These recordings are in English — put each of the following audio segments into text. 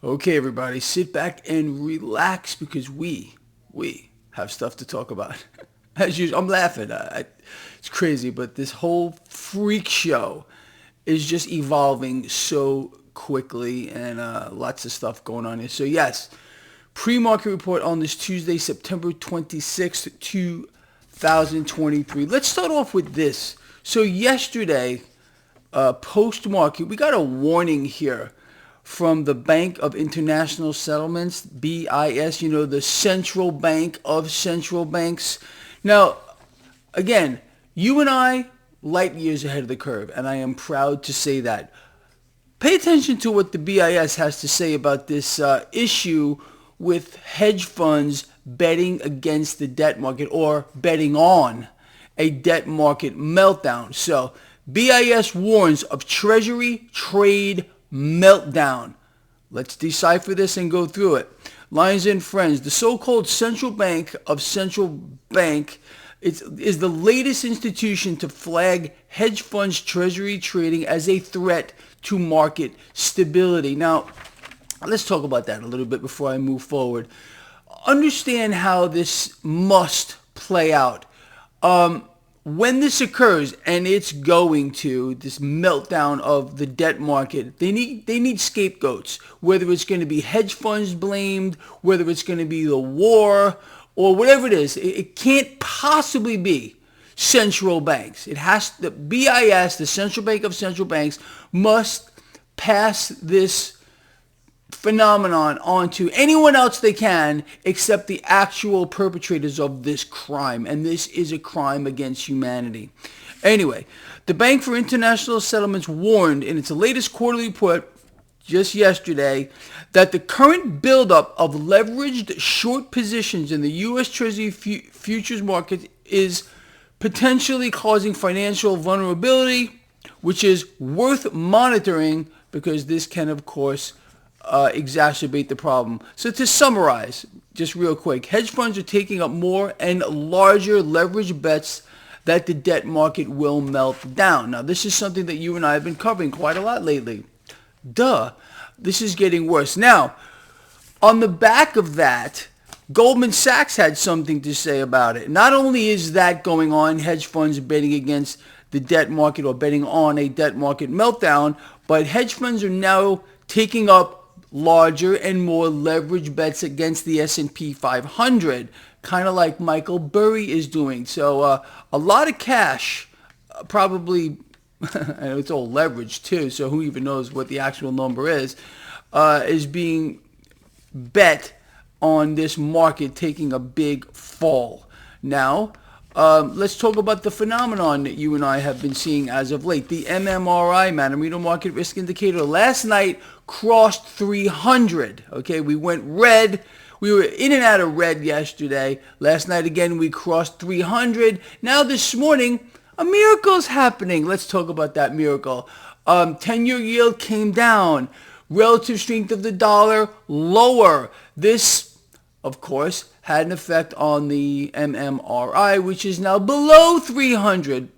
Okay, everybody, sit back and relax because we have stuff to talk about. As usual, I'm laughing. It's crazy, but this whole freak show is just evolving so quickly, and lots of stuff going on here. So yes, pre-market report on this Tuesday, September 26th, 2023. Let's start off with this. So yesterday, post-market, we got a warning here from the Bank of International Settlements, BIS, the central bank of central banks. Now, again, you and I, light years ahead of the curve, and I am proud to say that. Pay attention to what the BIS has to say about this issue with hedge funds betting against the debt market or betting on a debt market meltdown. So, BIS warns of Treasury Trade Meltdown. Let's decipher this and go through it. Lions and friends, the so-called central bank of central bank is the latest institution to flag hedge funds treasury trading as a threat to market stability. Now, let's talk about that a little bit before I move forward. Understand how this must play out. When this occurs, and it's going to, this meltdown of the debt market, they need scapegoats, whether it's going to be hedge funds blamed, whether it's going to be the war, or whatever it is. It can't possibly be central banks. The BIS, the central bank of central banks, must pass this phenomenon onto anyone else they can except the actual perpetrators of this crime. And this is a crime against humanity. Anyway, the Bank for International Settlements warned in its latest quarterly report just yesterday that the current buildup of leveraged short positions in the U.S. Treasury futures market is potentially causing financial vulnerability, which is worth monitoring because this can, of course, exacerbate the problem. So to summarize, just real quick, hedge funds are taking up more and larger leverage bets that the debt market will melt down. Now, this is something that you and I have been covering quite a lot lately. This is getting worse. Now, on the back of that, Goldman Sachs had something to say about it. Not only is that going on, hedge funds betting against the debt market or betting on a debt market meltdown, but hedge funds are now taking up larger and more leverage bets against the S&P 500, kind of like Michael Burry is doing. So a lot of cash, probably, and it's all leverage too, so who even knows what the actual number is being bet on this market taking a big fall. Now, let's talk about the phenomenon that you and I have been seeing as of late. The MMRI, Mannarino Market Risk Indicator, last night crossed 300. Okay, we went red. We were in and out of red yesterday. Last night, again, we crossed 300. Now this morning, a miracle's happening. Let's talk about that miracle. 10-year yield came down. Relative strength of the dollar, lower. This, of course, had an effect on the MMRI, which is now below 300.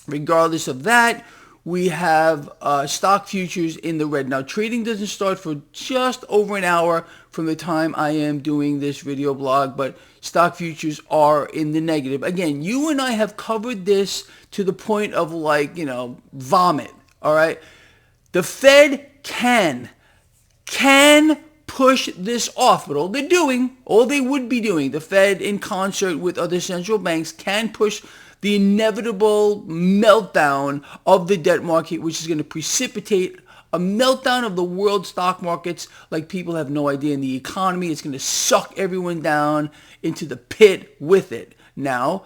Regardless of that, we have stock futures in the red. Now, trading doesn't start for just over an hour from the time I am doing this video blog, but stock futures are in the negative. Again, you and I have covered this to the point of vomit, all right? The Fed can push this off, but all they would be doing, the Fed in concert with other central banks can push the inevitable meltdown of the debt market, which is going to precipitate a meltdown of the world stock markets like people have no idea in the economy. It's going to suck everyone down into the pit with it. Now,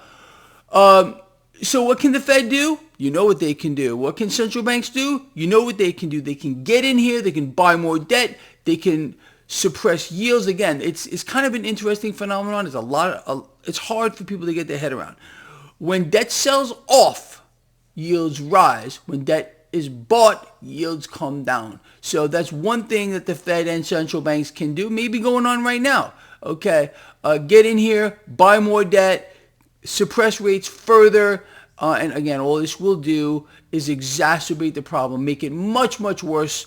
so what can the Fed do? You know what they can do. What can central banks do? You know what they can do. They can get in here. They can buy more debt. They can suppress yields. Again, it's kind of an interesting phenomenon. It's hard for people to get their head around. When debt sells off, yields rise. When debt is bought, yields come down. So that's one thing that the Fed and central banks can do. Maybe going on right now. Okay, get in here, buy more debt, suppress rates further, and again, all this will do is exacerbate the problem, make it much, much worse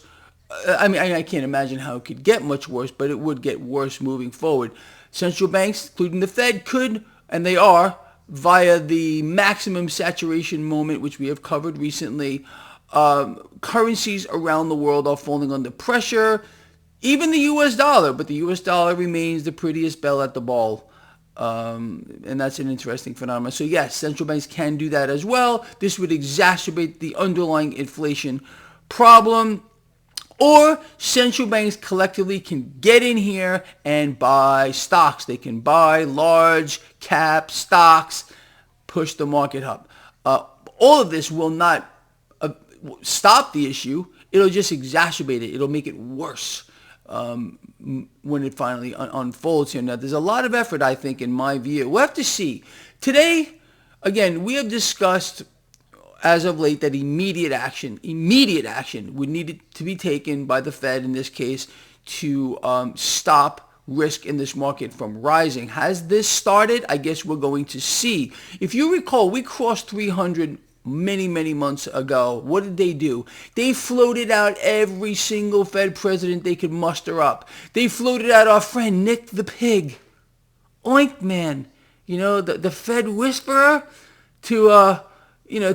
I mean, I can't imagine how it could get much worse, but it would get worse moving forward. Central banks, including the Fed, could, and they are, via the maximum saturation moment, which we have covered recently, currencies around the world are falling under pressure, even the U.S. dollar, but the U.S. dollar remains the prettiest belle at the ball. And that's an interesting phenomenon. So yes, central banks can do that as well. This would exacerbate the underlying inflation problem. Or central banks collectively can get in here and buy stocks. They can buy large cap stocks, push the market up. All of this will not stop the issue. It'll just exacerbate it. It'll make it worse when it finally unfolds here. Now, there's a lot of effort, I think, in my view. We'll have to see. Today, again, we have discussed as of late that immediate action would need to be taken by the Fed in this case to stop risk in this market from rising. Has this started? I guess we're going to see. If you recall, we crossed 300 many months ago. What did they do? They floated out every single Fed president they could muster up. They floated out our friend Nick the Pig, Oink Man, the Fed whisperer, to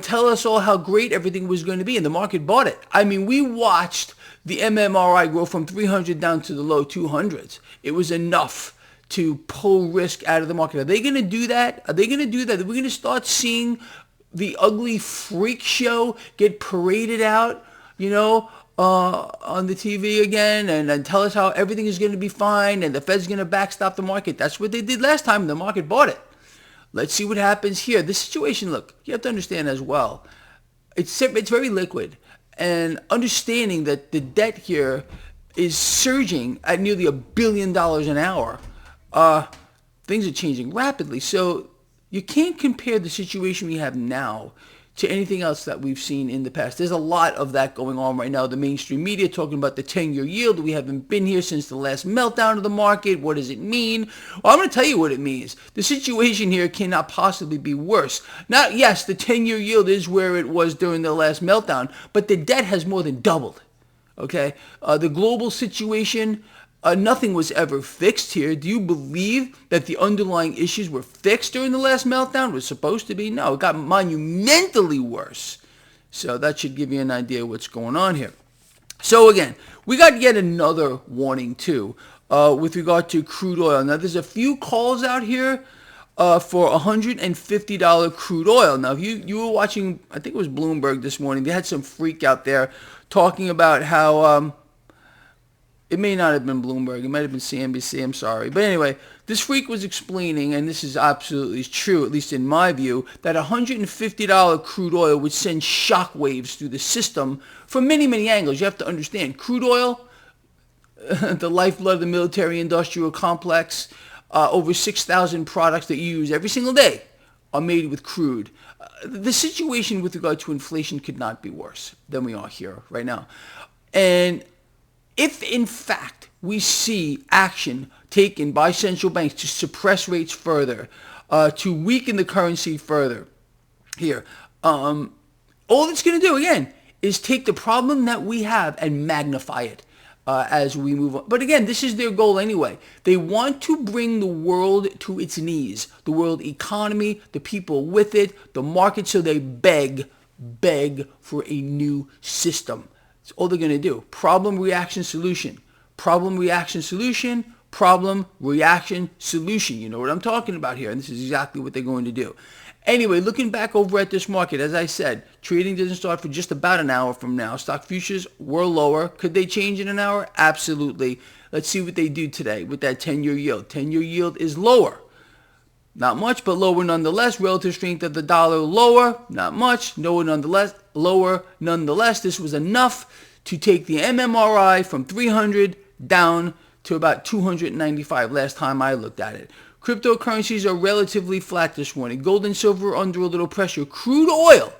tell us all how great everything was going to be, and the market bought it. I mean, we watched the MMRI go from 300 down to the low 200s. It was enough to pull risk out of the market. Are they going to do that? Are they going to do that? Are we going to start seeing the ugly freak show get paraded out, on the TV again and tell us how everything is going to be fine and the Fed's going to backstop the market? That's what they did last time, and the market bought it. Let's see what happens here. This situation, look, you have to understand as well, it's very liquid. And understanding that the debt here is surging at nearly $1 billion an hour, things are changing rapidly. So you can't compare the situation we have now to anything else that we've seen in the past. There's a lot of that going on right now. The mainstream media talking about the 10-year yield. We haven't been here since the last meltdown of the market. What does it mean? Well, I'm going to tell you what it means. The situation here cannot possibly be worse. Now, yes, the 10-year yield is where it was during the last meltdown, but the debt has more than doubled. Okay? The global situation, nothing was ever fixed here. Do you believe that the underlying issues were fixed during the last meltdown? It was supposed to be? No, it got monumentally worse. So that should give you an idea of what's going on here. So again, we got yet another warning too with regard to crude oil. Now there's a few calls out here for $150 crude oil. Now if you were watching, I think it was Bloomberg this morning, they had some freak out there talking about how... it may not have been Bloomberg. It might have been CNBC. I'm sorry. But anyway, this freak was explaining, and this is absolutely true, at least in my view, that $150 crude oil would send shockwaves through the system from many angles. You have to understand, crude oil, the lifeblood of the military-industrial complex, over 6,000 products that you use every single day are made with crude. The situation with regard to inflation could not be worse than we are here right now. And if, in fact, we see action taken by central banks to suppress rates further, to weaken the currency further here, all it's going to do, again, is take the problem that we have and magnify it as we move on. But again, this is their goal anyway. They want to bring the world to its knees, the world economy, the people with it, the market, so they beg for a new system. That's all they're going to do. Problem, reaction, solution. Problem, reaction, solution. Problem, reaction, solution. You know what I'm talking about here, and this is exactly what they're going to do. Anyway, looking back over at this market, as I said, trading doesn't start for just about an hour from now. Stock futures were lower. Could they change in an hour? Absolutely. Let's see what they do today with that 10-year yield. 10-year yield is lower. Not much, but lower nonetheless. Relative strength of the dollar lower. Not much. Lower nonetheless. This was enough to take the MMRI from 300 down to about 295 last time I looked at it. Cryptocurrencies are relatively flat this morning. Gold and silver under a little pressure. Crude oil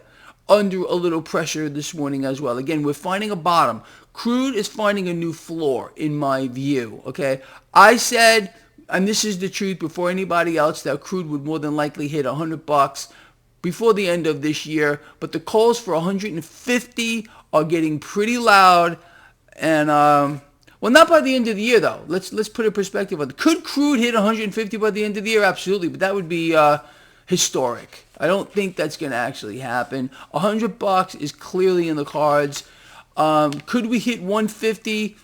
under a little pressure this morning as well. Again, we're finding a bottom. Crude is finding a new floor in my view. Okay, I said, and this is the truth before anybody else, that crude would more than likely hit $100 before the end of this year. But the calls for 150 are getting pretty loud. And well, not by the end of the year though. Let's put a perspective on it. Could crude hit 150 by the end of the year? Absolutely, but that would be historic. I don't think that's going to actually happen. $100 is clearly in the cards. Could we hit 150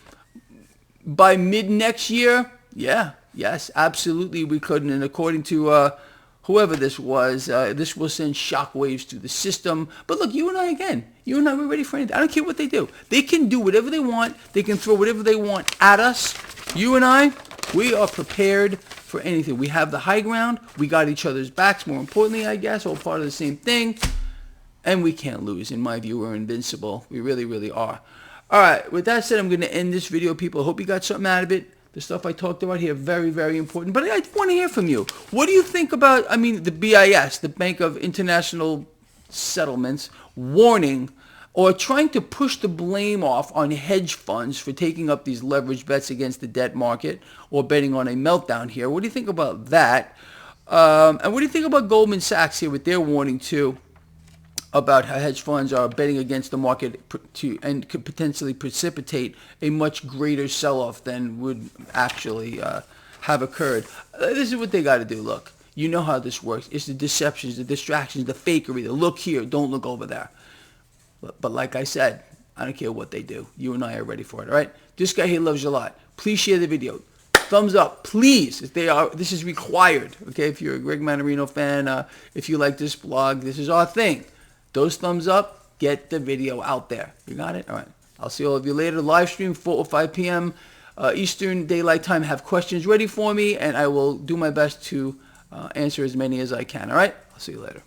by mid next year? Yeah, yes, absolutely we could. And according to whoever this was, this will send shockwaves through the system. But look, you and I, we're ready for anything. I don't care what they do. They can do whatever they want. They can throw whatever they want at us. You and I, we are prepared for anything. We have the high ground. We got each other's backs, more importantly, I guess, all part of the same thing. And we can't lose. In my view, we're invincible. We really, really are. All right, with that said, I'm going to end this video, people. I hope you got something out of it. The stuff I talked about here, very, very important. But I want to hear from you. What do you think about, the BIS, the Bank of International Settlements, warning or trying to push the blame off on hedge funds for taking up these leverage bets against the debt market or betting on a meltdown here? What do you think about that? And what do you think about Goldman Sachs here with their warning, too, about how hedge funds are betting against the market and could potentially precipitate a much greater sell-off than would actually have occurred? This is what they got to do. Look, you know how this works. It's the deceptions, the distractions, the fakery, the look here, don't look over there. But like I said, I don't care what they do. You and I are ready for it, all right? This guy here loves you a lot. Please share the video. Thumbs up, please. This is required, okay? If you're a Greg Mannarino fan, if you like this blog, this is our thing. Those thumbs up, get the video out there. You got it? All right. I'll see all of you later. Live stream, 4 or 5 p.m. Eastern Daylight Time. Have questions ready for me, and I will do my best to answer as many as I can. All right? I'll see you later.